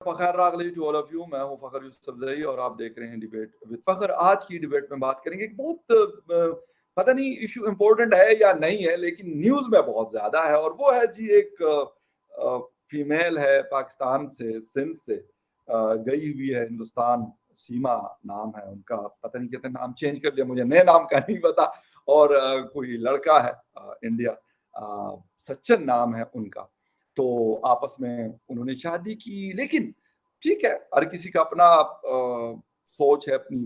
फ़खर रागली to all of you. मैं हूँ फ़खर यूसुफ़ज़ई और आप देख रहे हैं डिबेट विद फ़खर। आज की डिबेट में बात करेंगे एक बहुत पता नहीं इश्यू इम्पोर्टेंट है या नहीं है, लेकिन न्यूज़ में बहुत ज़्यादा है और वो है जी एक फीमेल है पाकिस्तान से, सिंध से गई हुई है हिंदुस्तान। सीमा नाम है उनका, पता नहीं कितने नाम चेंज कर लिया, मुझे नए नाम का नहीं पता। और कोई लड़का है इंडिया, सच्चन नाम है उनका। तो आपस में उन्होंने शादी की, लेकिन ठीक है, हर किसी का अपना सोच है, अपनी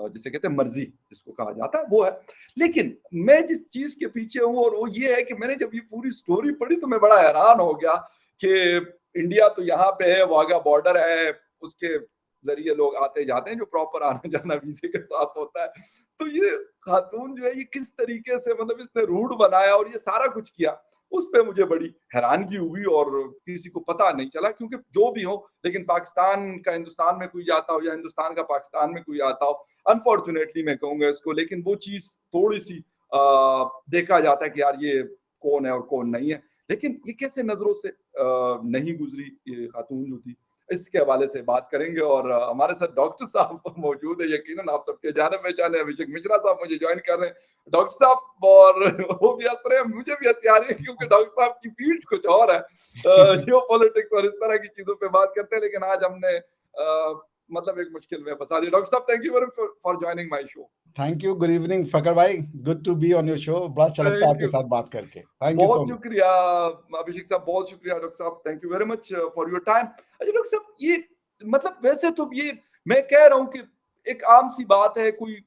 जिसे कहते हैं मर्जी जिसको कहा जाता है वो है। लेकिन मैं जिस चीज के पीछे हूँ और वो ये है कि मैंने जब ये पूरी स्टोरी पढ़ी तो मैं बड़ा हैरान हो गया कि इंडिया तो यहाँ पे है, वाघा बॉर्डर है, उसके जरिए लोग आते जाते हैं, जो प्रॉपर आना जाना वीजे के साथ होता है। तो ये खातून जो है ये किस तरीके से, मतलब इसने रूट बनाया और ये सारा कुछ किया, उस पे मुझे बड़ी हैरानगी हुई और किसी को पता नहीं चला। क्योंकि जो भी हो, लेकिन पाकिस्तान का हिंदुस्तान में कोई जाता हो या हिंदुस्तान का पाकिस्तान में कोई आता हो, अनफॉर्चुनेटली मैं कहूंगा इसको, लेकिन वो चीज थोड़ी सी देखा जाता है कि यार ये कौन है और कौन नहीं है। लेकिन ये कैसे नजरों से नहीं गुजरी ये खातून जो थी, इसके हवाले से बात करेंगे। और हमारे साथ डॉक्टर साहब मौजूद है, यकीनन आप सबके जाने पहचाने अभिषेक मिश्रा साहब मुझे ज्वाइन कर रहे हैं। डॉक्टर साहब, और वो भी हंस रहे हैं, मुझे भी हंसी आ रही है क्योंकि डॉक्टर साहब की फील्ड कुछ और है, जियो पॉलिटिक्स और इस तरह की चीजों पे बात करते हैं। लेकिन आज हमने मतलब एक मुश्किल में फंसा दिया। डॉक्टर साहब, thank you very much for joining my show. Thank you. Good evening Fakhar भाई, good to be on your show. बड़ा अच्छा लगता है थैंक आपके यू, साथ बात करके। थैंक यू सो बहुत मच। शुक्रिया अभिषेक साहब, बहुत शुक्रिया डॉक्टर साहब, thank you very much for your time. अच्छा डॉक्टर साहब, ये मतलब वैसे तो ये मैं कह रहा हूँ कि एक आम सी बात है, कोई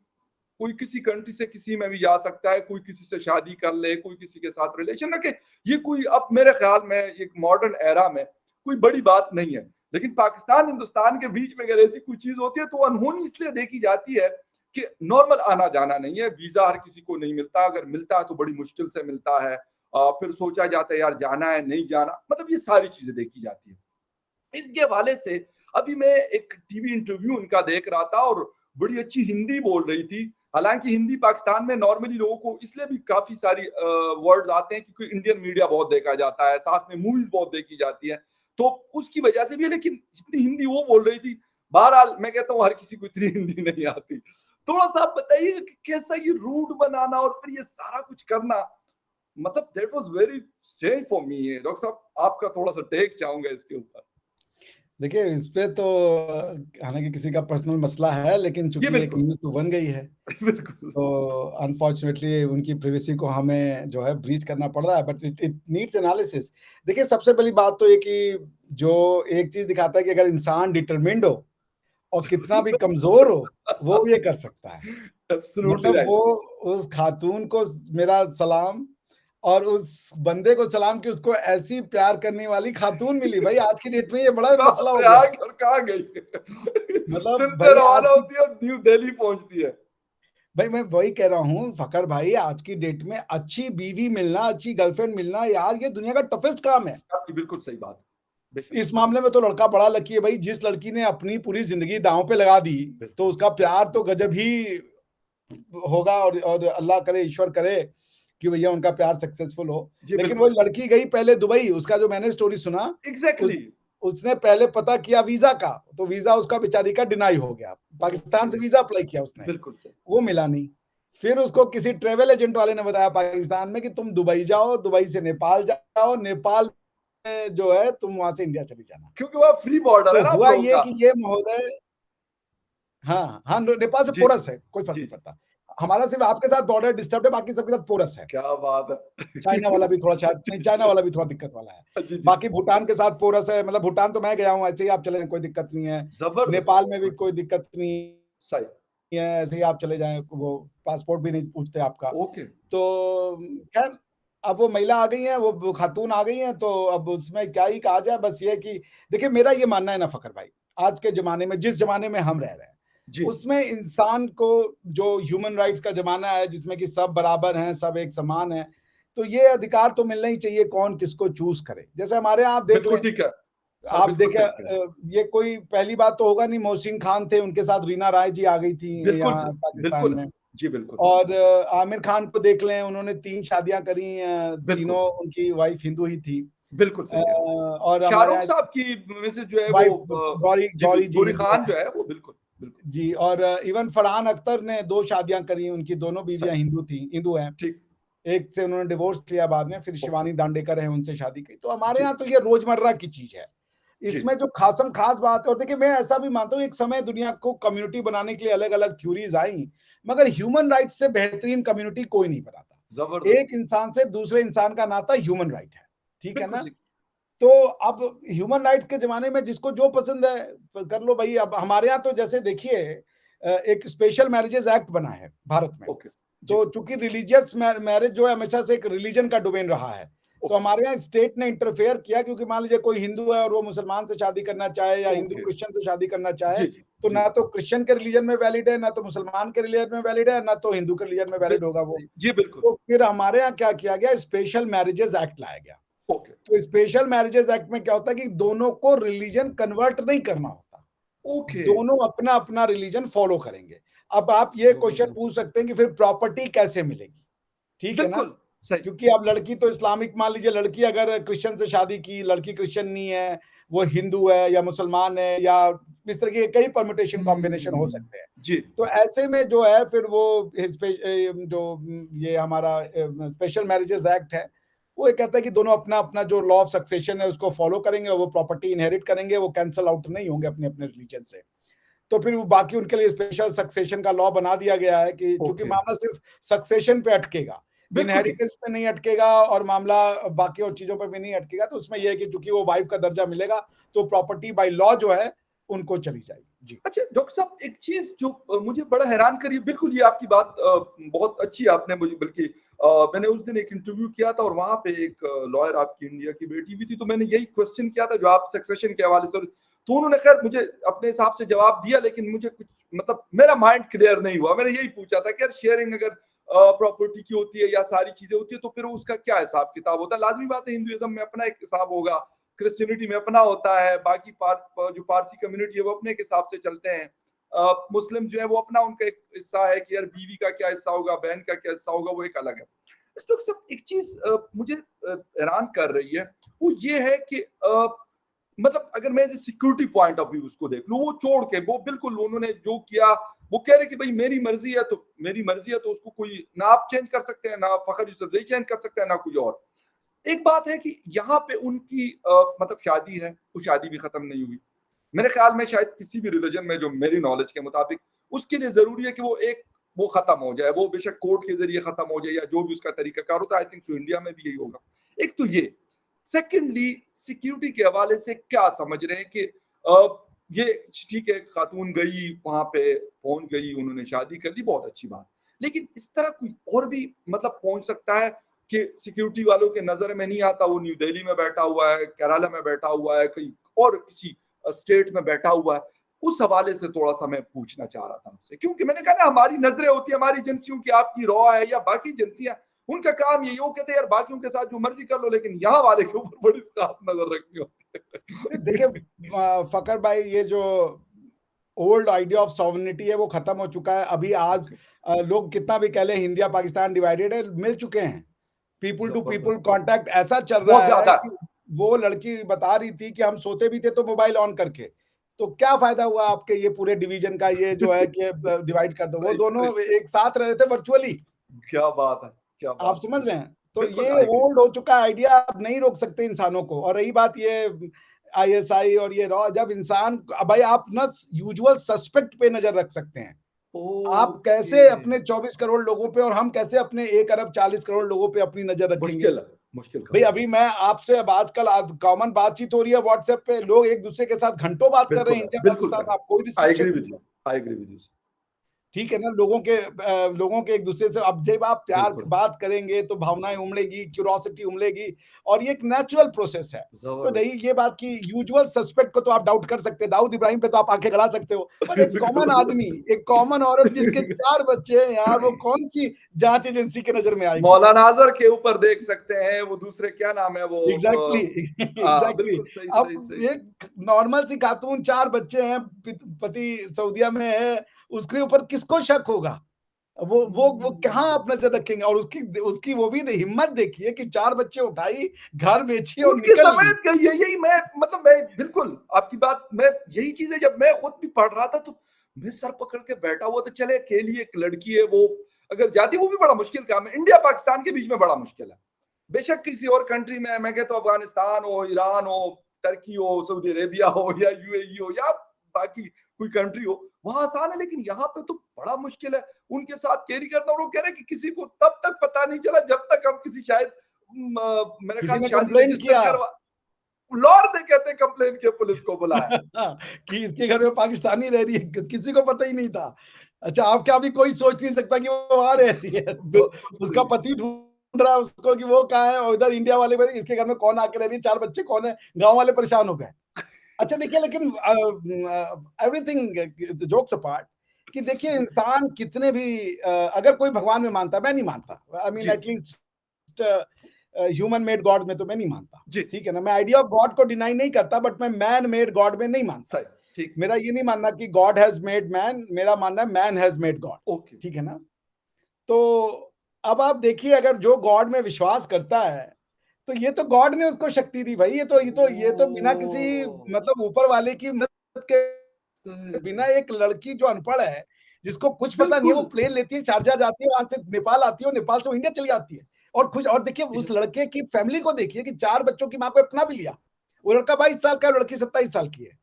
कोई किसी कंट्री से किसी में भी जा सकता है, कोई किसी से शादी कर ले, कोई किसी के साथ रिलेशन रखे, ये कोई अब मेरे ख्याल में एक मॉडर्न एरा में कोई बड़ी बात नहीं है। लेकिन पाकिस्तान हिंदुस्तान के बीच में अगर ऐसी कोई चीज होती है तो अनहोनी इसलिए देखी जाती है कि नॉर्मल आना जाना नहीं है, वीजा हर किसी को नहीं मिलता, अगर मिलता है तो बड़ी मुश्किल से मिलता है। फिर सोचा जाता है यार जाना है नहीं जाना, मतलब ये सारी चीजें देखी जाती है। इनके हवाले से अभी मैं एक टीवी इंटरव्यू उनका देख रहा था और बड़ी अच्छी हिंदी बोल रही थी। हालांकि हिंदी पाकिस्तान में नॉर्मली लोगों को इसलिए भी काफी सारी वर्ड्स आते हैं क्योंकि इंडियन मीडिया बहुत देखा जाता है, साथ में मूवीज बहुत देखी जाती है, तो उसकी वजह से भी है। लेकिन जितनी हिंदी वो बोल रही थी, बहरहाल मैं कहता हूँ हर किसी को इतनी हिंदी नहीं आती। थोड़ा सा आप बताइए कि कैसा ये रूट बनाना और फिर ये सारा कुछ करना, मतलब that was very strange for me. Doctor साहब, आपका थोड़ा सा टेक चाहूंगा इसके ऊपर। देखिए, इस पे तो हालांकि किसी का पर्सनल मसला है, लेकिन जी चूंकि एक बिल्कुल। न्यूज़ तो बन गई है, बिल्कुल। तो अनफॉर्चुनेटली उनकी प्रिवेसी को हमें जो है ब्रीच करना पड़ रहा है, but it it needs analysis. देखिए, सबसे पहली बात तो ये कि जो एक चीज दिखाता है कि अगर इंसान डिटरमिन्ड हो और कितना भी कमजोर हो, वो ये कर सकता है। एब्सोल्युटली मतलब राइट। वो, उस खातून को मेरा सलाम, और उस बंदे को सलाम कि उसको ऐसी प्यार करने वाली खातून मिली। भाई आज की डेट में ये बड़ा कहाँ मसला हो से गया आ है। गई और कहाँ गई? मतलब सिंध से भाई आज रवाना की, होती है और न्यू दिल्ली पहुंचती है। भाई मैं वही कह रहा हूँ फकर भाई, आज की डेट में अच्छी बीवी मिलना, अच्छी गर्लफ्रेंड मिलना, यार ये दुनिया का टफेस्ट काम है। आपकी बिल्कुल सही बात है, बेशक। इस मामले में तो लड़का बड़ा लकी है भाई। जिस लड़की ने अपनी पूरी जिंदगी दांव पे लगा दी, तो बिल्कुल। उसका प्यार तो गजब ही होगा। और अल्लाह करे, ईश्वर करे कि भैया उनका प्यार सक्सेसफुल हो। जी लेकिन वो बिल्कुल। लड़की गई पहले दुबई। उसका जो मैंने स्टोरी सुना, उस एग्जैक्टली। उसने पहले पता किया वीजा का, तो वीजा उसका बेचारी का डिनाई हो गया। पाकिस्तान ओके। से वीजा अप्लाई किया उसने, बिल्कुल सही। वो मिला नहीं। फिर उसको किसी ट्रेवल एजेंट वाले ने बताया पाकिस्तान में कि तुम दुबई जाओ, दुबई से नेपाल जाओ, नेपाल में जो है तुम वहां से इंडिया चली जाना। क्योंकि वह फ्री बॉर्डर तो है ना आप हुआ लोगों ये का। कि ये महोदय, हाँ हाँ, नेपाल से जी जी। पोरस है, कोई फर्क जी नहीं जी। पड़ता। हमारा सिर्फ आपके साथ बॉर्डर डिस्टर्ब है, बाकी सबके साथ पोरस है। क्या बात है। चाइना वाला भी थोड़ा, शायद नहीं, चाइना वाला भी थोड़ा दिक्कत वाला है। जी जी। बाकी भूटान के साथ पोरस है। मतलब भूटान तो मैं गया हूँ, ऐसे ही आप चले जाएं, कोई दिक्कत नहीं है। जबरदस्त। नेपाल में भी कोई दिक्कत नहीं सही। है, ऐसे ही आप चले जाएं, वो पासपोर्ट भी नहीं पूछते आपका। ओके। तो खैर, अब वो महिला आ गई है, वो खातून आ गई है, तो अब उसमें क्या ही कहा जाए। बस ये कि देखिए, मेरा ये मानना है ना फकर भाई, आज के जमाने में, जिस जमाने में हम रह रहे हैं, जी। उसमें इंसान को, जो ह्यूमन राइट्स का जमाना है जिसमें कि सब बराबर हैं, सब एक समान है, तो ये अधिकार तो मिलना ही चाहिए कौन किसको चूज करे। जैसे हमारे यहाँ आप देख बिल्कुल लें, ठीक है सर, आप बिल्कुल देखें, सही कहा। ये कोई पहली बात तो होगा नहीं, मोहसिन खान थे, उनके साथ रीना राय जी आ गई थी बिल्कुल यहाँ पाकिस्तान बिल्कुल। में। जी बिल्कुल। और आमिर खान को देख लें, उन्होंने 3 शादियां करी, बिल्कुल। तीनों उनकी वाइफ हिंदू ही थी। बिल्कुल सही कह रहे हैं। और हमारे शाहरुख यहाँ साहब की मिसेज जो है वाइफ वो गौरी जी गौरी जी गौरी हिंदू खान हैं। जो है वो बिल्कुल, बिल्कुल। जी, और इवन फरहान अख्तर ने 2 शादियाँ करी, उनकी दोनों बीवियाँ सही, हिंदू हैं। ठीक, एक से उन्होंने डिवोर्स लिया बाद में, फिर ओके, शिवानी दांडेकर हैं, उनसे शादी की। तो हमारे जी, यहाँ तो ये रोज़मर्रा की चीज़ है। जी, इसमें जो ख़ास बात है, और देखिए मैं ऐसा भी मानता हूँ, एक समय दुनिया को कम्युनिटी बनाने के लिए अलग-अलग थ्योरीज़ आईं, मगर ह्यूमन राइट्स से बेहतरीन कम्युनिटी कोई नहीं बनाता। ज़बरदस्त, एक इंसान से दूसरे इंसान का नाता ह्यूमन राइट है, ठीक है बिल्कुल ना? सही, तो अब ह्यूमन राइट्स के ज़माने में जिसको जो पसंद है कर लो भई। अब हमारे यहाँ तो जैसे देखिए एक स्पेशल मैरिजेज़ एक्ट बना है भारत में। ओके, जी, तो चूँकि रिलीजियस मैरिज जो है हमेशा से एक रिलीजन का डोमेन रहा है। तो ओके, हमारे यहाँ स्टेट ने इंटरफेयर किया, क्योंकि मान लीजिए कोई हिंदू है और वो मुसलमान से शादी करना चाहे या हिंदू ओके, क्रिश्चियन से शादी करना चाहे, जी, तो जी, ना तो क्रिश्चियन के रिलीजन में वैलिड है, ना तो मुसलमान के रिलीजन में वैलिड है, ना तो हिंदू के रिलीजन में वैलिड होगा बिल्कुल वो। सही, जी, बिल्कुल, तो फिर हमारे यहाँ क्या किया गया, स्पेशल मैरिजेज़ एक्ट लाया गया। ओके, तो स्पेशल मैरिजेज एक्ट में क्या होता है कि दोनों को रिलीजन कन्वर्ट नहीं करना होता। ओके, दोनों अपना-अपना रिलीजन फॉलो करेंगे। अब आप ये क्वेश्चन ज़बरदस्त, पूछ सकते हैं कि फिर प्रॉपर्टी कैसे मिलेगी? ठीक है ना? बिल्कुल, सही, क्योंकि अब लड़की तो इस्लामिक, मान लीजिए लड़की अगर क्रिश्चियन से शादी की, लड़की क्रिश्चियन नहीं है, वो हिंदू है या मुसलमान है, या इस तरह के कई परम्यूटेशन कॉम्बिनेशन हो सकते हैं। जी, तो ऐसे में जो है फिर वो ये हमारा स्पेशल मैरिजेज एक्ट है, वो ये कहता है कि दोनों अपना-अपना जो लॉ ऑफ सक्सेशन है उसको फॉलो करेंगे और वो प्रॉपर्टी इनहेरिट करेंगे, वो कैंसल आउट नहीं होंगे अपने-अपने रिलीजन से। तो फिर वो बाकी उनके लिए स्पेशल सक्सेशन का लॉ बना दिया गया है कि चूँकि ओके, मामला सिर्फ़ सक्सेशन पे अटकेगा, बिल्कुल ठीक, इनहेरिटेंस पे नहीं अटकेगा और मामला बाकी और चीज़ों पे भी नहीं अटकेगा। तो उसमें ये है कि चूँकि वो वाइफ़ का दर्जा मिलेगा, तो प्रॉपर्टी बाय लॉ जो है, उनको चली जाएगी। जी। अच्छा डॉक्टर साहब एक चीज़ जो मुझे बड़ा हैरान करी बिल्कुल ये आपकी बात बहुत अच्छी आपने मुझे बल्कि मैंने उस दिन एक इंटरव्यू किया था और वहाँ पे एक लॉयर आपकी इंडिया की बैठी हुई थी तो मैंने यही क्वेश्चन किया था जो आप सक्सेशन के हवाले से तो उन्होंने खैर मुझे अपने हिसाब से जवाब दिया लेकिन मुझे कुछ मतलब मेरा माइंड क्लियर नहीं हुआ। मैंने यही पूछा था कि यार शेयरिंग अगर प्रॉपर्टी की होती है या सारी चीज़ें होती है तो फिर उसका क्या हिसाब-किताब होता है? लाज़मी बात है हिंदुइज़्म में अपना एक हिसाब होगा क्रिश्चियनिटी में अपना होता है, बाकी जो पारसी कम्युनिटी है वो अपने के हिसाब से चलते हैं। मुस्लिम जो है वो अपना उनका एक हिस्सा है कि यार बीवी का क्या हिस्सा होगा, बहन का क्या हिस्सा होगा, वो एक अलग है। तो सब एक चीज़ मुझे हैरान कर रही है, वो ये है कि मतलब अगर मैं as a security point of view उसको देख लूँ, वो छोड़ के वो बिल्कुल उन्होंने जो किया, वो कह रहे कि भई मेरी मर्ज़ी है तो मेरी मर्ज़ी है तो उसको कोई ना आप चेंज कर सकते हैं, ना फ़खर यूसुफ़ज़ई चेंज कर सकता है, ना कोई और। एक बात है कि यहाँ पे उनकी मतलब शादी है, वो शादी भी खत्म नहीं हुई। मेरे ख्याल में शायद किसी भी रिलीजन में जो मेरी नॉलेज के मुताबिक उसके लिए ज़रूरी है कि वो खत्म हो जाए, वो बेशक कोर्ट के ज़रिए खत्म हो जाए या जो भी उसका तरीकाकार होता है, आई थिंक सो इंडिया में भी यही होगा। एक तो ये, सेकेंडली सिक्योरिटी के हवाले से क्या समझ रहे हैं कि ये ठीक है खातून गई वहाँ पे पहुँच गई, उन्होंने शादी कर ली, बहुत अच्छी बात। लेकिन इस तरह कोई और भी मतलब पहुँच सकता है कि सिक्योरिटी वालों के नज़र में नहीं आता, वो न्यू दिल्ली में बैठा हुआ है, केरला में बैठा हुआ है, कहीं और किसी स्टेट में बैठा हुआ है। उस हवाले से थोड़ा-सा मैं पूछना चाह रहा था आपसे क्योंकि मैंने कहा ना हमारी नज़रें होती हैं, हमारी एजेंसियों की आपकी रॉ है या बाकी एजेंसियाँ, उनका काम यही है, वो कहते हैं यार बाकियों के साथ जो मर्ज़ी कर लो लेकिन यहाँ वाले के ऊपर बड़ी ख़ास नज़र रखनी होती देखिए है। फ़खर भाई, ये जो ओल्ड आइडिया ऑफ सॉवरेनिटी है वो खत्म हो चुका है। अभी आज ओके, लोग कितना भी कह लें इंडिया पाकिस्तान डिवाइडेड है, मिल चुके हैं। पीपल टू पीपल ज़बरदस्त, कॉन्टैक्ट ऐसा चल बहुत रहा है ज़्यादा। कि वो लड़की बता रही थी कि हम सोते भी थे तो मोबाइल ऑन करके। तो क्या फ़ायदा हुआ आपके ये पूरे डिवीज़न का, ये जो है कि डिवाइड कर दो। वो सही, दोनों सही। एक साथ रह रहे थे वर्चुअली। क्या बात है! क्या आप बात है! समझ रहे हैं? तो बिल्कुल, ये आई एग्री। ओल्ड हो चुका आइडिया, आप नहीं रोक सकते इंसानों को। और रही बात ये आईएसआई और ये रॉ, जब इंसान भाई आप ना यूजुअल सस्पेक्ट पे नज़र रख सकते हैं। आप ओके, कैसे अपने 24 करोड़ लोगों पे और हम कैसे अपने 1 अरब 40 करोड़ लोगों पे अपनी नज़र रखेंगे? मुश्किल है, मुश्किल भई काम है। अभी मैं आपसे अब आजकल आप कॉमन बातचीत हो रही है व्हाट्सएप पे, लोग एक-दूसरे के साथ घंटों बात कर रहे बिल्कुल हैं है, इंडिया बिल्कुल पाकिस्तान, करेक्ट। आप कोई आई रिस्ट्रिक्शन एग्री नहीं विद है। You, I agree with you. ठीक है ना? लोगों के एक-दूसरे से अब जब आप प्यार बिल्कुल, बात करेंगे तो भावनाएँ उमड़ेगी, क्यूरोसिटी उमड़ेगी और ये एक नेचुरल प्रोसेस है। तो ज़बरदस्त। रही ये बात कि यूजुअल सस्पेक्ट को तो आप डाउट कर सकते हैं, दाऊद इब्राहिम पे तो आप आँखें गड़ा सकते हो। पर एक कॉमन आदमी, बिल्कुल। एक कॉमन औरत जिसके 4 बच्चे हैं यार, वो कौन-सी जाँच एजेंसी की नज़र में आएगी? मौलाना अज़हर के ऊपर देख सकते हैं, वो दूसरे क्या नाम है वो एग्ज़ैक्टली एग्ज़ैक्टली। बिल्कुल सही, सही, अब सही, सही। एक नॉर्मल सी खातून 4 बच्चे हैं, पति सऊदीया में है, उसके ऊपर किसको शक होगा? वो कहाँ आप नजर रखेंगे? और उसकी उसकी वो भी हिम्मत देखिए कि 4 बच्चे उठाई, घर बेची और उनके निकल ली। समेत गई है। यही मैं मतलब मैं बिल्कुल आपकी बात, मैं यही चीजें जब मैं खुद भी पढ़ रहा था तो मैं सर पकड़ के बैठा हुआ था। चले अकेली एक लड़की है, वो अगर जाती, वो भी बड़ा मुश्किल काम है। इंडिया पाकिस्तान के बीच में बड़ा मुश्किल है। बेशक किसी और कंट्री में, मैं कहता हूँ अफगानिस्तान हो, ईरान हो, टर्की हो, सऊदी अरेबिया हो, या यूएई हो, या बाकी कोई कंट्री हो, वहां आसान है। लेकिन यहाँ पे तो बड़ा मुश्किल है उनके साथ कैरी करना। और वो कह रहे हैं कि किसी को तब तक पता नहीं चला जब तक हम किसी शायद मेरे किसी ख्याल ने शादी कंप्लेन रजिस्टर किया करवा, लॉर्ड ने कहते कंप्लेन किया, पुलिस को बुलाया। कि इसके घर में पाकिस्तानी रह रही है, किसी को पता ही नहीं था। अच्छा, आप क्या, अभी कोई सोच नहीं सकता कि वो वहां रह रही है, तो बिल्कुल उसका सही। पति ढूंढ रहा है उसको कि वो कहाँ है, और इधर इंडिया वाले भाई इसके घर में कौन आके रह रही है, 4 बच्चे कौन है, गांव वाले परेशान हो गए। अच्छा देखिए, लेकिन एवरीथिंग जोक्स अपार्ट, कि देखिए इंसान कितने भी अगर कोई भगवान में मानता है, मैं नहीं मानता, आई मीन जी एटलीस्ट ह्यूमन मेड गॉड में तो मैं नहीं मानता, जी। ठीक है ना। मैं आइडिया ऑफ गॉड को डिनाई नहीं करता, बट मैं मैन मेड गॉड में नहीं मानता। सही। ठीक। मेरा ये नहीं मानना कि गॉड हैज मेड मैन, मेरा मानना है man has made God, okay. ठीक है ना। तो अब आप देखिए, अगर जो गॉड में विश्वास करता है, तो ये तो गॉड ने उसको शक्ति दी भाई। ये तो बिना किसी ओ मतलब ऊपर वाले की मदद के बिना, सही। एक लड़की जो अनपढ़ है, जिसको कुछ पता नहीं है, वो बिल्कुल। प्लेन लेती है, शारजा जाती है, वहां से नेपाल आती है, और नेपाल से वो इंडिया चली जाती है। और खुश, और देखिए उस यस। लड़के की फैमिली को देखिए कि 4 बच्चों की माँ को अपना भी लिया। वो लड़का 22 साल का है, लड़की 27 साल की है।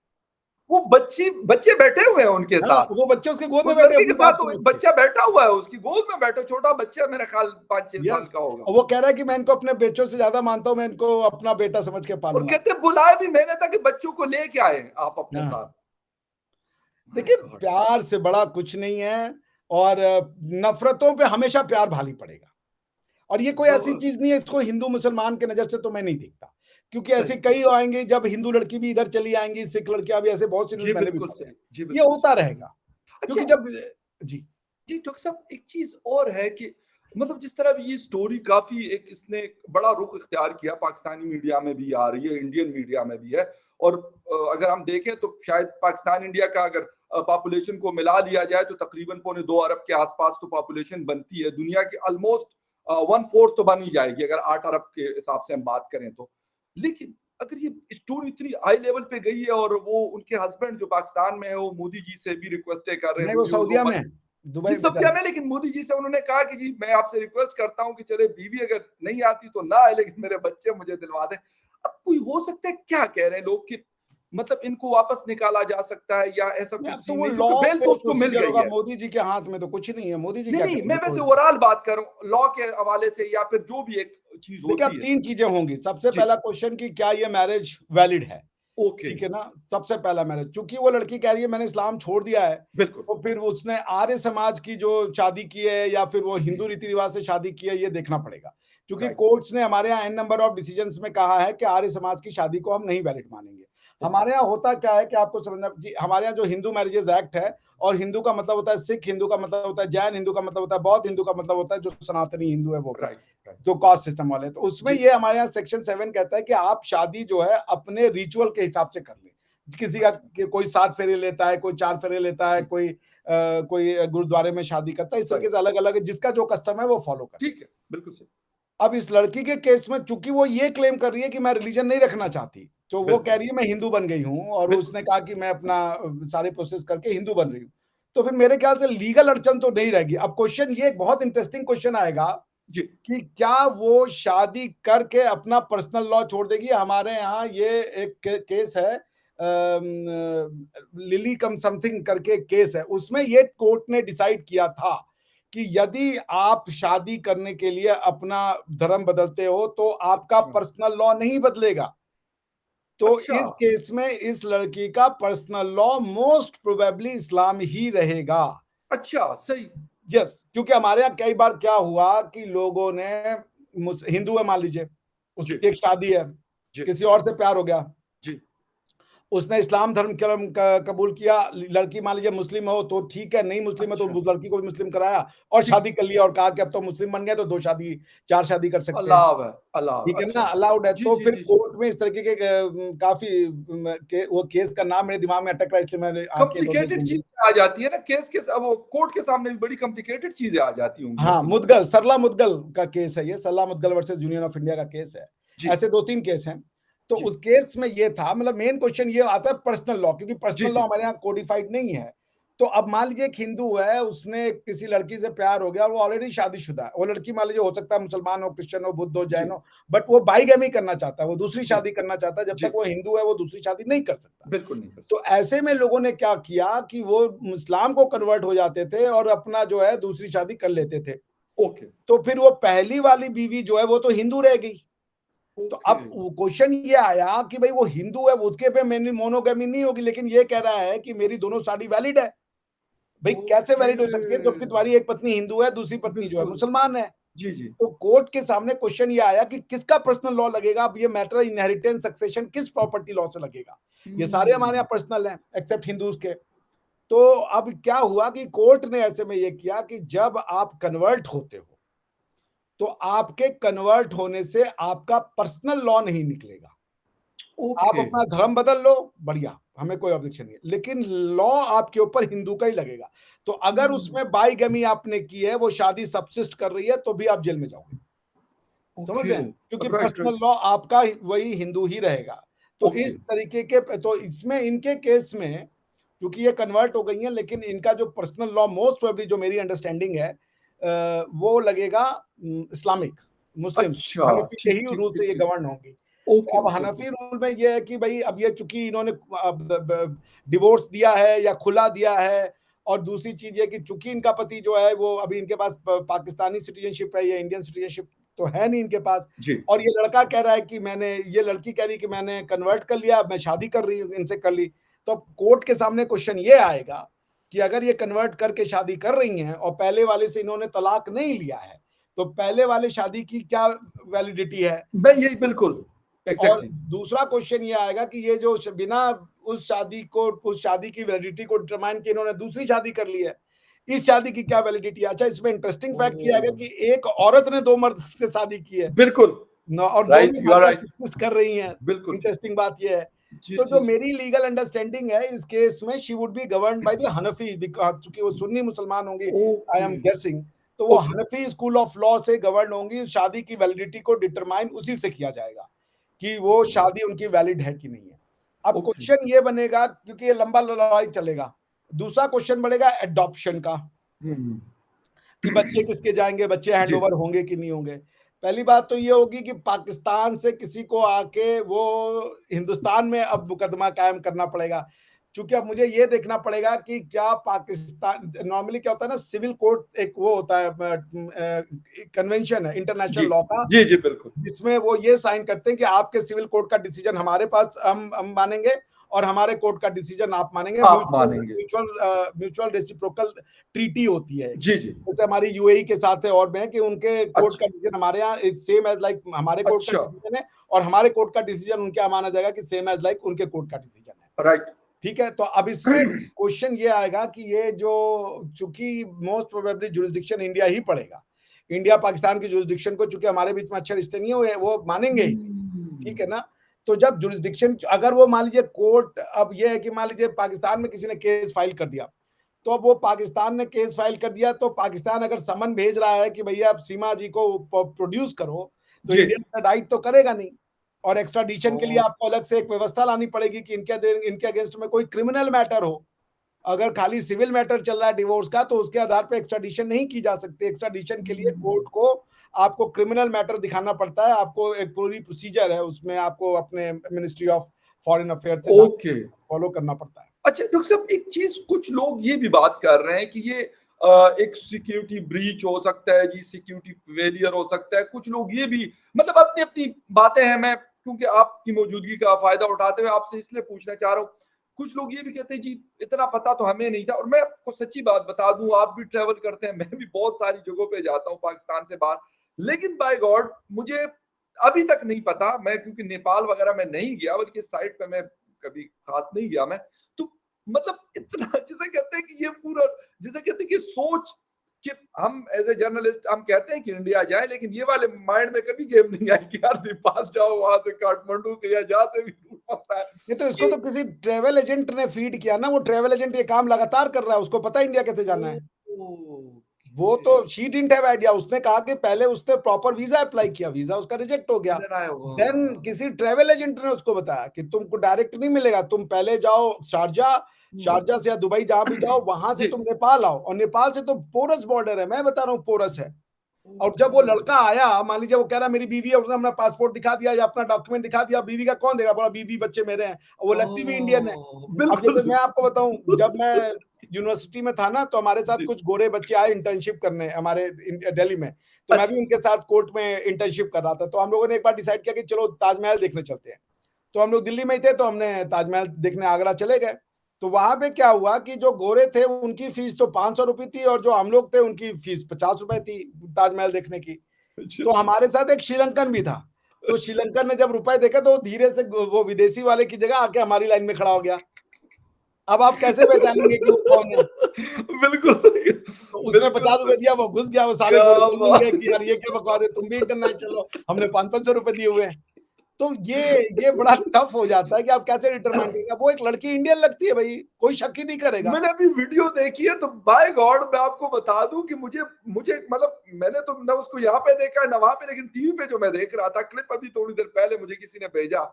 वो बच्ची, बच्चे बैठे हुए हैं उनके हाँ, साथ। वो बच्चे उसके गोद में उस बैठे लड़की के अपनी बात साथ वो समझ के। बच्चा बैठा हुआ है, उसकी गोद में बैठा, छोटा बच्चा, मेरा ख्याल 5-6 साल यस, का होगा। और वो कह रहा है कि मैं इनको अपने बेटों से ज्यादा मानता हूं, मैं इनको अपना बेटा समझ के और पालूंगा। कहते बुलाए भी मैंने था कि बच्चों को लेके आए आप अपने हाँ, साथ। माय देखिए गॉड। प्यार से बड़ा कुछ नहीं है, और नफरतों पे हमेशा प्यार भारी पड़ेगा। और ये कोई ऐसी जबरदस्त। चीज नहीं है, इसको हिंदू मुसलमान के नजर से तो मैं नहीं देखता, क्योंकि ऐसे सही। कई आएंगे, जब हिंदू लड़की भी इधर चली आएंगी, सिख लड़कियां भी, ऐसे बहुत सी न्यूज जी मैंने भी बिल्कुल पढ़े हैं। सही, जी ये बिल्कुल होता सही। रहेगा, क्योंकि अच्छा। जब, जी, जी डॉक्टर साहब, एक चीज और है कि मतलब जिस तरह ये स्टोरी काफी एक इसने बड़ा रुख इख्तियार किया, पाकिस्तानी मीडिया में भी आ रही है, इंडियन मीडिया में भी है। और अगर हम देखें तो शायद पाकिस्तान इंडिया का अगर पॉपुलेशन को मिला लिया जाए तो तकरीबन 2.25 अरब के आसपास तो पॉपुलेशन बनती है। दुनिया की ऑलमोस्ट 1/4 तो बन ही जाएगी अगर 8 अरब के हिसाब से हम बात करें तो। लेकिन अगर ये स्टोरी इतनी हाई लेवल पे गई है, और वो उनके हस्बैंड जो पाकिस्तान में है, वो मोदी जी से भी रिक्वेस्टें कर रहे हैं, नहीं वो वीडियोज वो सऊदीया में है, जी दुबई सत्या बेचारी। में। लेकिन मोदी जी से उन्होंने कहा कि जी मैं आपसे रिक्वेस्ट करता हूं कि चले बीवी अगर नहीं आती तो ना आए, लेकिन मेरे बच्चे मुझे दिलवा दें। अब कोई हो सकता है, क्या कह रहे हैं लोग कि मतलब इनको वापस निकाला जा सकता है, या ऐसा नहीं, कुछ अब तो सीन वो नहीं, लॉ क्योंकि बेल पे तो उसको मिल प्रोसीजर गई होगा, है। मोदी जी के हाथ में तो कुछ नहीं है, मोदी जी नहीं क्या नहीं, करेंगे मैं वैसे कोर्ट। ओवरऑल बात कर रहा हूं लॉ के हवाले से, या फिर जो भी एक चीज देखिए, अब होती है। 3 चीजें होंगी। सबसे जी। पहला क्वेश्चन कि क्या ये मैरिज वैलिड है, ओके। ठीक है ना। सबसे पहला मैरिज, चूंकि वो लड़की कह रही है मैंने इस्लाम छोड़ दिया है, बिल्कुल। तो फिर उसने आर्य समाज की जो शादी की है, या फिर वो जी। हिंदू रीति रिवाज से शादी की है, ये देखना पड़ेगा। क्योंकि राइट। कोर्ट्स ने हमारे यहाँ एन नंबर ऑफ डिसीजंस में कहा है कि आर्य समाज की शादी को हम नहीं वैलिड मानेंगे। ओके। हमारे यहाँ होता क्या है कि आपको समझना जी, हमारे यहाँ जो हिंदू मैरिजेज एक्ट है, और हिंदू का मतलब होता है सिख, हिंदू का मतलब होता है जैन, हिंदू का मतलब होता है बौद्ध, हिंदू का मतलब होता है जो सनातनी हिंदू है वो भी, राइट राइट। जो कास्ट सिस्टम वाले। तो उसमें जी। ये हमारे यहाँ सेक्शन 7 कहता है कि आप शादी जो है अपने रिचुअल के हिसाब से कर लें। किसी का अच्छा। कोई 7 फेरे लेता है, कोई 4 फेरे लेता है, जी। कोई गुरुद्वारे में शादी करता है, इस सही। तरीके से अलग अलग है, जिसका जो कस्टम है वो फॉलो करे। ठीक है, बिल्कुल सही। अब इस लड़की के केस में चूंकि वो ये क्लेम कर रही है कि मैं रिलीजन नहीं रखना चाहती, तो वो कह बिल्कुल रही है मैं हिंदू बन गई हूँ, और बिल्कुल। उसने कहा कि मैं अपना सारे प्रोसेस करके हिंदू बन रही हूँ। तो फिर मेरे ख्याल से लीगल अड़चन तो नहीं रहेगी। अब क्वेश्चन ये, एक बहुत इंटरेस्टिंग क्वेश्चन आएगा जी। कि क्या वो शादी करके अपना पर्सनल लॉ छोड़ देगी। हमारे यहाँ ये एक केस है, लिली कम समथिंग करके केस है, उसमें ये कोर्ट ने डिसाइड किया था कि यदि आप शादी करने के लिए अपना धर्म बदलते हो तो आपका अच्छा। पर्सनल लॉ नहीं बदलेगा। तो अच्छा। इस केस में इस लड़की का पर्सनल लॉ मोस्ट प्रोबेबली इस्लाम ही रहेगा। अच्छा सही। यस, क्योंकि हमारे यहाँ कई बार क्या हुआ कि लोगों ने, हिंदू है मान लीजिए, जी उसकी एक शादी है, जी किसी और से प्यार हो गया, जी। उसने इस्लाम धर्म कबूल किया, लड़की मान लीजिए मुस्लिम हो तो ठीक है, नहीं मुस्लिम है तो अच्छा। उस लड़की को भी मुस्लिम कराया और जी। शादी कर लिया और कहा कि अब तो मुस्लिम बन गए तो 2 शादी 4 शादी कर सकते हैं। अलाव है, अलाव, ठीक है ना, अच्छा। अलाउड है। जी, तो जी, फिर जी, जी। कोर्ट में इस तरीके के काफ़ी वो केस का नाम मेरे दिमाग में अटक रहा है, इसलिए मैंने आँखें इधर-उधर कॉम्प्लिकेटेड घूम रही। चीज़ें आ जाती है ना, केस के वो कोर्ट के सामने भी बड़ी कॉम्प्लिकेटेड चीज़ें आ जाती होंगी हाँ, वकील साहब। मुदगल, सरला मुदगल का केस है ये, Sarla Mudgal versus Union of India का केस है। जी, ऐसे 2-3 केस हैं। तो जी, उस केस में ये था, मतलब मेन क्वेश्चन ये आता है पर्सनल लॉ, क्योंकि जी, पर्सनल लॉ जी। हमारे यहाँ कोडिफाइड नहीं है। तो अब मान लीजिए एक हिंदू है, उसने किसी लड़की से प्यार हो गया और वो ऑलरेडी शादीशुदा है। वो लड़की मान लीजिए हो सकता है मुसलमान हो, क्रिश्चियन हो, बुद्ध हो, जी, जैन हो, बट वो बाइगैमी करना चाहता है, वो दूसरी जी, शादी करना चाहता है। जब तक जी। वो हिंदू है, वो दूसरी शादी नहीं कर सकता। बिल्कुल नहीं कर तो सकते। ऐसे में लोगों ने क्या किया कि वो इस्लाम को कन्वर्ट हो जाते थे और अपना जो है दूसरी शादी कर लेते थे। ओके, तो फिर वो पहली वाली बीवी जो है वो तो हिंदू रह गई। तो ओके, अब क्वेश्चन ये आया कि भाई वो हिंदू है, उसके पे मेरी मोनोगेमी नहीं होगी, लेकिन ये कह रहा है कि मेरी दोनों शादी वैलिड है। भाई कैसे ओके। वैलिड हो सकती है जबकि तुम्हारी एक पत्नी हिंदू है, दूसरी पत्नी जो है बिल्कुल। मुसलमान है। जी, जी। तो कोर्ट के सामने क्वेश्चन ये आया कि किसका पर्सनल लॉ लगेगा। अब ये मैटर इनहेरिटेंस सक्सेशन किस प्रॉपर्टी लॉ से लगेगा। ये सारे हमारे यहाँ हुँ। पर्सनल हैं एक्सेप्ट हिंदूज के। तो अब क्या हुआ कि कोर्ट ने ऐसे में ये किया कि जब आप कन्वर्ट होते हो तो आपके कन्वर्ट होने से आपका पर्सनल लॉ नहीं निकलेगा। आप ओके। अपना धर्म बदल लो, बढ़िया, हमें कोई ऑब्जेक्शन नहीं है, लेकिन लॉ आपके ऊपर हिंदू का ही लगेगा। तो अगर हुँ। उसमें बाइगेमी आपने की है, वो शादी सब्सिस्ट कर रही है, तो भी आप जेल में जाओगे। समझ ओके। रहे हैं? क्योंकि राइट, पर्सनल राइट। लॉ आपका वही हिंदू ही रहेगा। तो ओके। इस तरीके के तो इसमें इनके केस में क्योंकि ये कन्वर्ट हो गई हैं, लेकिन इनका जो पर्सनल लॉ मोस्ट प्रोबेबली जो मेरी अंडरस्टैंडिंग है वो लगेगा इस्लामिक, मुस्लिम्स, अच्छा, हनफी के ठीक, ही ठीक, रूल ठीक, से ये ठीक। गवर्न होंगी। ओके, तो अब ओके, ओके। हनफी रूल में ये है कि भई अब ये चूँकि इन्होंने डिवोर्स दिया है या खुला दिया है और दूसरी चीज़ ये कि चूँकि इनका पति जो है वो अभी इनके पास पाकिस्तानी सिटीज़नशिप है या इंडियन सिटीज़नशिप तो है नहीं इनके पास जी। और ये लड़का कह रहा है कि ये लड़की कह रही है कि मैंने कन्वर्ट कर लिया, अब मैं शादी कर रही हूँ, इनसे कर ली। तो अब कोर्ट के सामने क्वेश्चन ये आएगा कि अगर ये कन्वर्ट करके शादी कर रही हैं और पहले वाले से इन्होंने तलाक नहीं लिया है, तो पहले वाले शादी की क्या वैलिडिटी है? मैं यही बिल्कुल, और एग्ज़ैक्टली। दूसरा क्वेश्चन ये आएगा कि ये जो बिना उस शादी की वैलिडिटी को डिटरमाइन किए इन्होंने दूसरी शादी कर ली है। इस शादी की क्या वैलिडिटी है? अच्छा इसमें इंटरेस्टिंग फैक्ट ये आएगा ओह! कि एक औरत ने 2 मर्द से शादी की है। बिल्कुल, न और राइट, दोनों यू आर शादियाँ राइट। सक्सेस कर रही हैं। बिल्कुल। इंटरेस्टिंग बात ये है। जी, तो जी, जो जी। मेरी लीगल अंडरस्टैंडिंग है इस केस में she would be governed by the Hanafi चूँकि वो सुन्नी मुसलमान होंगी आई ओके, एम गेसिंग तो वो okay. Hanafi school of law से गवर्न होंगी। शादी की वैलिडिटी को डिटरमाइन उसी से किया जाएगा कि वो शादी उनकी वैलिड है कि नहीं है। अब ओके। क्वेश्चन ये बनेगा क्योंकि ये लंबा लड़ाई चलेगा। दूसरा क्वेश्चन बढ़ेगा एडॉप्शन का। हुँ। कि बच्चे किसके जाएँगे, बच्चे जी, हैंडओवर होंगे कि नहीं होंगे। पहली बात तो ये होगी कि पाकिस्तान से किसी को आके वो हिंदुस्तान में अब मुकदमा कायम करना पड़ेगा। चूँकि अब मुझे ये देखना पड़ेगा कि क्या पाकिस्तान नॉर्मली क्या होता है ना सिविल कोर्ट एक वो होता है कन्वेंशन है जी। इंटरनेशनल लॉ का, जी, जी, बिल्कुल। जिसमें वो ये साइन करते हैं कि आपके सिविल कोर्ट का डिसीजन हमारे पास हम मानेंगे और हमारे कोर्ट का डिसीजन आप मानेंगे। आप मानेंगे। म्यूचुअल रेसिप्रोकल ट्रीटी होती है। जी, जी। जैसे हमारी यूएई के साथ है और में कि उनके कोर्ट अच्छा, का डिसीजन हमारे यहाँ इट्स सेम एज़ लाइक हमारे कोर्ट का अच्छा, डिसीजन है और हमारे कोर्ट का डिसीजन उनके यहाँ माना जाएगा कि सेम एज़ लाइक उनके कोर्ट का डिसीजन है। राइट। ठीक है? तो अब इसमें क्वेश्चन ये आएगा कि ये जो चूँकि मोस्ट प्रोबेबली जुरिसडिक्शन इंडिया ही पड़ेगा। इंडिया पाकिस्तान की जुरिसडिक्शन को चूँकि हमारे बीच में अच्छे रिश्ते नहीं हुए, वो मानेंगे ही नहीं। ठीक हुँ। है ना? तो जब जुरिसडिक्शन अगर वो मान लीजिए कोर्ट अब ये है कि मान लीजिए पाकिस्तान में किसी ने केस फाइल कर दिया, तो अब वो पाकिस्तान ने केस फाइल कर दिया तो पाकिस्तान अगर समन भेज रहा है कि भैया आप सीमा जी को प्रोड्यूस करो, तो जी। इंडिया एक्स्ट्राडाइट तो करेगा नहीं और एक्स्ट्राडिशन के लिए ओह! आपको अलग से एक व्यवस्था लानी पड़ेगी कि इनके अगेंस्ट में कोई क्रिमिनल मैटर हो। अगर खाली सिविल मैटर चल रहा है डिवोर्स का तो उसके आधार पे एक्स्ट्राडिशन नहीं की जा सकती। एक्स्ट्राडिशन के लिए हुँ। कोर्ट को आपको क्रिमिनल मैटर दिखाना पड़ता है। आपको एक पूरी प्रोसीजर है, उसमें आपको अपने मिनिस्ट्री ऑफ फॉरेन अफेयर्स से ओके। जाके फॉलो करना पड़ता है। अच्छा डॉक्टर साहब एक चीज़ कुछ लोग ये भी बात कर रहे हैं कि ये एक सिक्योरिटी ब्रीच हो सकता है जी, सिक्योरिटी फेलियर हो सकता है। कुछ लोग ये भी मतलब अपनी-अपनी बातें हैं, मैं क्योंकि आपकी मौजूदगी का फ़ायदा उठाते हुए आपसे इसलिए पूछना चाह रहा हूँ। कुछ लोग ये भी कहते हैं जी इतना पता तो हमें नहीं था और मैं आपको सच्ची बात बता दूँ आप भी ट्रैवल करते हैं, मैं भी बहुत सारी जगहों पे जाता हूँ पाकिस्तान से बाहर। लेकिन बाय गॉड मुझे अभी तक नहीं पता, मैं क्योंकि नेपाल वगैरह में नहीं गया बल्कि इस साइट पे मैं कभी खास नहीं गया मैं। तो मतलब इतना जिसे कहते हैं कि ये पूरा जिसे कहते हैं कि सोच कि हम एज ए जर्नलिस्ट हम कहते हैं कि इंडिया जाए, लेकिन ये वाले माइंड में कभी गेम नहीं आई कि यार नेपाल जाओ, वहां से काठमांडू से या जहां से भी रूट पड़ता है ये तो इसको कि तो किसी ट्रैवल एजेंट ने फीड किया ना, वो ट्रैवल एजेंट ये काम लगातार कर रहा है, उसको पता है इंडिया कैसे जाना है। वो ओके तो शी डिडंट हैव आइडिया, उसने कहा कि पहले उसने प्रॉपर वीजा अप्लाई किया, वीजा उसका रिजेक्ट हो गया। देन आए हो देन किसी ट्रैवल एजेंट ने उसको बताया कि तुमको डायरेक्ट नहीं मिलेगा, तुम पहले जाओ शारजा, शारजा से या दुबई जहां भी जाओ, वहां से जी तुम नेपाल आओ, और नेपाल से तो पोरस बॉर्डर है, मैं बता रहा हूँ पोरस है। और जब वो ओके लड़का आया, मान लीजिए वो कह रहा मेरी बीवी है, उसने अपना पासपोर्ट दिखा दिया या अपना डॉक्यूमेंट दिखा दिया, बीवी का कौन देगा, बोला बीवी बच्चे मेरे हैं, और वो लगती भी इंडियन है। अब बिल्कुल जैसे मैं आपको बताऊं, जब मैं यूनिवर्सिटी में था ना, तो हमारे साथ जी कुछ गोरे बच्चे आए इंटर्नशिप करने हमारे दिल्ली में, तो मैं अच्छा भी उनके साथ कोर्ट में इंटर्नशिप कर रहा था। तो हम लोगों ने एक बार डिसाइड किया कि चलो ताजमहल देखने चलते हैं। तो हम लोग दिल्ली में ही थे, तो हमने ताजमहल देखने आगरा चले गए। तो वहां पे क्या हुआ कि जो गोरे थे उनकी फीस तो 500 रुपये थी, और जो हम लोग थे उनकी फीस 50 रुपए थी ताजमहल देखने की। अच्छा तो हमारे साथ एक श्रीलंकन भी था। तो श्रीलंकन ने जब रुपए देखा, तो धीरे से वो विदेशी वाले की जगह आके हमारी लाइन में खड़ा हो गया। अब आप कैसे पहचानेंगे कि वो कौन है। बिल्कुल सही तो उसने बिल्कुल 50 रुपए दिया, वो घुस गया, वो सारे क्या गोरे मिल गए बात कि यार ये क्या बकवास है, तुम भी इंटरनेशनल हो, हमने 500-500 रुपए दिए हुए हैं। तो ये बड़ा टफ हो जाता है कि आप कैसे डिटरमाइन करेंगे। वो एक लड़की इंडियन लगती है भाई, कोई शक ही नहीं करेगा। मैंने अभी वीडियो देखी है, तो बाय गॉड मैं आपको बता दूं कि मुझे मुझे मतलब मैंने तो ना उसको यहाँ पे देखा है ना वहां पे, लेकिन टीवी पे जो मैं देख रहा था क्लिप अभी थोड़ी देर पहले मुझे किसी ने भेजा,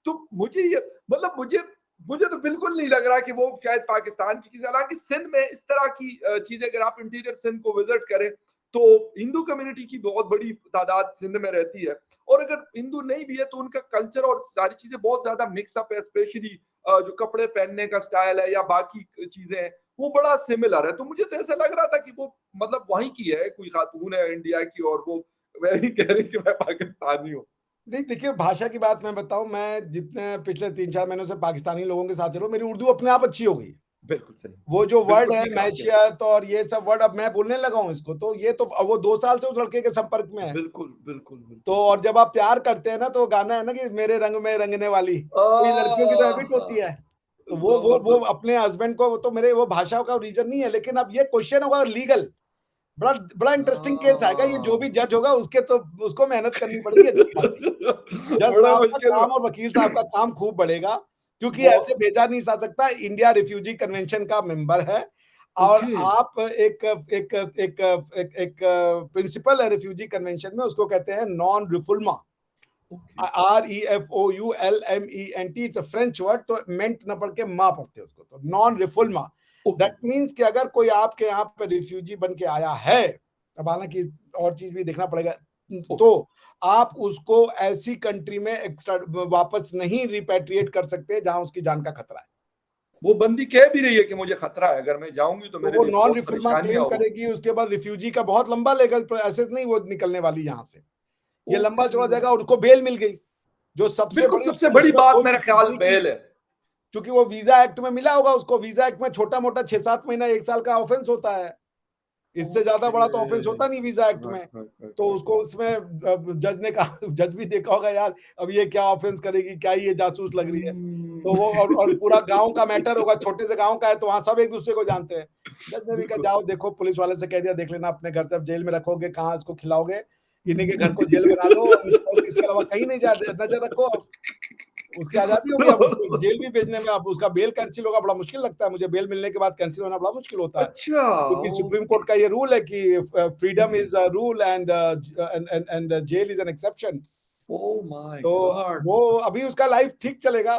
तो मुझे ये मतलब मुझे तो बिल्कुल नहीं लग रहा कि वो शायद पाकिस्तान की किसी, हालांकि सिंध में इस तरह की चीजें, अगर आप इंटीरियर सिंध को विजिट करें तो हिंदू कम्युनिटी की बहुत बड़ी तादाद सिंध में रहती है, और अगर हिंदू नहीं भी है तो उनका कल्चर और सारी चीजें बहुत ज्यादा मिक्सअप है, स्पेशली जो कपड़े पहनने का स्टाइल है या बाकी चीजें हैं वो बड़ा सिमिलर है। तो मुझे तो ऐसा लग रहा था कि वो मतलब वहीं की है, कोई खातून है इंडिया की, और वो वह भी कह रही कि मैं पाकिस्तानी हूँ। नहीं देखिए, भाषा की बात मैं बताऊं, मैं जितने पिछले 3-4 महीनों से पाकिस्तानी लोगों के साथ चल रहा हूं, मेरी उर्दू अपने आप अच्छी हो गई है। बिल्कुल सही, वो जो वर्ड बिल्कुल है ठीक है आपके, मैशियत और ये सब वर्ड अब मैं बोलने लगा हूँ इसको, तो ये तो अब वो 2 साल से उस लड़के के संपर्क में है। बिल्कुल बिल्कुल तो बिल्कुल। और जब आप प्यार करते हैं ना, तो गाना है ना कि मेरे रंग में रंगने वाली, तो ये लड़कियों की तो हैबिट आहा, होती है। तो वो जबरदस्त। अपने हस्बैंड को, तो मेरे वो भाषा का रीजन नहीं है, लेकिन अब ये क्वेश्चन होगा लीगल, बड़ा बड़ा इंटरेस्टिंग केस आएगा ये, जो भी जज होगा उसके तो उसको मेहनत करनी पड़ेगी अच्छी खासी। जज बड़ा साहब का मुश्किल काम और वकील साहब का काम खूब बढ़ेगा, क्योंकि बहुत। ऐसे भेजा नहीं जा सकता। इंडिया रिफ्यूजी कन्वेंशन का मेंबर है, और ओके आप एक एक एक एक, एक प्रिंसिपल है रिफ्यूजी कन्वेंशन में, उसको कहते हैं non refoulement, okay REFOULMENT, it's a French word, तो मेंट न पढ़ के माँ पढ़ते हैं उसको, तो non refoulement. Okay that means कि अगर कोई आपके यहाँ पे रिफ्यूजी बन के आया है, अब हालांकि और चीज भी देखना पड़ेगा, तो ओके। आप उसको ऐसी कंट्री में एक्स्ट्रा वापस नहीं रिपेट्रिएट कर सकते जहां उसकी जान का खतरा है। वो बंदी कह भी रही है कि मुझे खतरा है, अगर मैं जाऊंगी तो तो मेरे वो लिए नॉन बहुत रिफुलमा परेशानियां क्लेम होगी। करेगी, उसके बाद रिफ्यूजी का बहुत लंबा लीगल प्रोसेस, नहीं वो निकलने वाली यहाँ से, ये लंबा ओके चौड़ा जाएगा, और उसको बेल मिल गई, जो सबसे बिल्कुल बड़ी सबसे उसकी बड़ी मुसीबत बात हो मेरा चुकी ख्याल थी कि बेल है। क्योंकि वो वीजा एक्ट में मिला होगा उसको, वीजा एक्ट में छोटा मोटा 6-7 महीना 1 साल का ऑफेंस होता है, इससे ज्यादा ओके बड़ा तो ऑफेंस होता नहीं वीजा एक्ट राइट में। राइट राइट तो राइट उसको उसमें जज ने कहा, जज भी देखा होगा यार, अब ये क्या ऑफेंस करेगी, क्या ये जासूस लग रही है। तो वो और पूरा गांव का मैटर होगा, छोटे से गांव का है, तो वहां सब एक दूसरे को जानते हैं। जज ने भी कहा बिल्कुल जाओ देखो, पुलिस वाले से कह दिया, देख लेना अपने घर से, अब जेल में रखोगे कहाँ इसको खिलाओगे, इन्हीं के घर को जेल बना दो, इसके अलावा कहीं नहीं जा, नजर रखो। उसकी आजादी होगी, अब उसको जेल भी भेजने में, अब उसका बेल कैंसिल होगा, बड़ा मुश्किल लगता है मुझे, बेल मिलने के बाद कैंसिल होना बड़ा मुश्किल होता है, अच्छा क्योंकि सुप्रीम ओके कोर्ट का ये रूल है कि freedom is a rule and jail is an exception. Oh my तो गॉड। वो अभी उसका लाइफ ठीक चलेगा,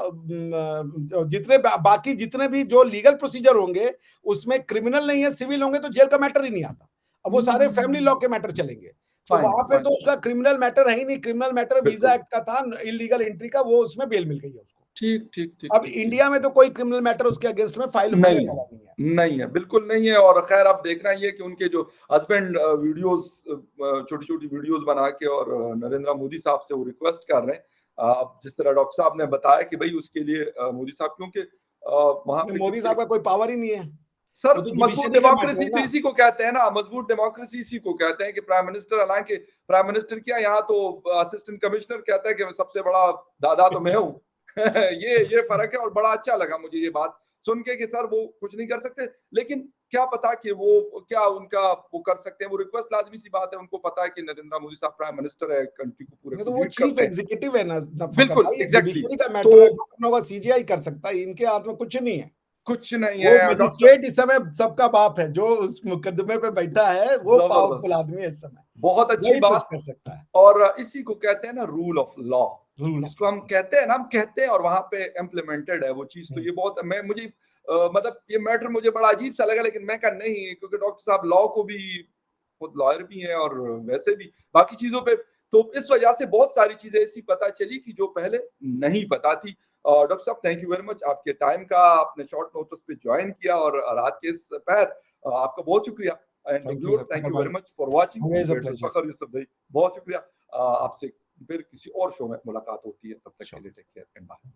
जितने बाकी जितने भी जो लीगल प्रोसीजर होंगे, उसमें क्रिमिनल नहीं है, सिविल होंगे, तो जेल का मैटर ही नहीं आता। अब वो सारे फैमिली लॉ के मैटर चलेंगे, तो फाइन वहां पे फाइन तो उसका क्रिमिनल मैटर है ही नहीं, क्रिमिनल मैटर वीजा बिल्कुल एक्ट का था, इलीगल एंट्री का, वो उसमें बेल मिल गई है उसको। ठीक ठीक ठीक अब ठीक ठीक। इंडिया में तो कोई क्रिमिनल मैटर उसके अगेंस्ट में फाइल होने नहीं है वाला नहीं है। नहीं है बिल्कुल नहीं है। और खैर आप देखना ये कि उनके जो हस्बैंड वीडियोस छोटी छोटी वीडियोस बना के और नरेंद्र मोदी साहब से वो रिक्वेस्ट कर रहे हैं। अब जिस तरह डॉक्टर साहब ने बताया कि भाई उसके लिए मोदी साहब, क्योंकि वहां पे मोदी साहब कितने का कोई पावर ही नहीं है, सर वो तो मजबूत जुडिशरी का मैटर डेमोक्रेसी है तो ना। इसी को कहते हैं ना, मजबूत डेमोक्रेसी इसी को कहते हैं कि प्राइम मिनिस्टर, हालांकि प्राइम मिनिस्टर क्या यहाँ तो असिस्टेंट कमिश्नर कहता है कि सबसे बड़ा दादा तो मैं हूँ ये फर्क है और बड़ा अच्छा लगा मुझे ये बात सुन के कि सर वो कुछ नहीं कर सकते, लेकिन क्या पता कि वो क्या उनका वो कर सकते हैं, वो रिक्वेस्ट लाज़मी सी बात है, उनको पता है कि नरेंद्र मोदी साहब प्राइम मिनिस्टर है, कंट्री को पूरे नहीं को तो वो लीड चीफ करते हैं। एग्जीक्यूटिव है ना फ़खर बिल्कुल, भाई, ये एग्ज़ैक्टली। जुडिशरी का तो मैटर है, जो करना होगा सीजीआई कर सकता है, इनके हाथ में कुछ नहीं है। कुछ नहीं वो है डॉक्टर साहब, मजिस्ट्रेट इस समय सबका बाप है, जो उस मुकदमे पे बैठा है, वो ज़बरदस्त, पावरफुल आदमी है इस समय, बहुत अच्छी वही कुछ बात। कर सकता है। और इसी को कहते हैं ना rule of law, rule of जिसको हम कहते हैं ना, हम कहते हैं और वहाँ पे इम्प्लीमेंटेड है वो चीज़। तो हुँ। ये बहुत मैं मुझे मतलब ये मैटर मुझे बड़ा अजीब सा लगा, लेकिन मैं कहा नहीं, क्योंकि डॉक्टर साहब लॉ को भी, खुद लॉयर भी हैं और वैसे भी बाकी चीज़ों पे, तो इस वजह से बहुत सारी चीज़ें ऐसी पता चली कि जो पहले नहीं पता थी। डॉक्टर साहब थैंक यू वेरी मच, आपके टाइम का आपने शॉर्ट नोटिस पे जॉइन किया और रात के इस पहर आपका बहुत शुक्रिया। And thank you viewers sir, thank Fakhar you भाई, very much for watching always a debate with pleasure. Fakhar Yusuf भाई, बहुत शुक्रिया। आपसे फिर किसी और शो में मुलाकात होती है, तब तक के श्योर। लिए टेक केयर एंड बाय।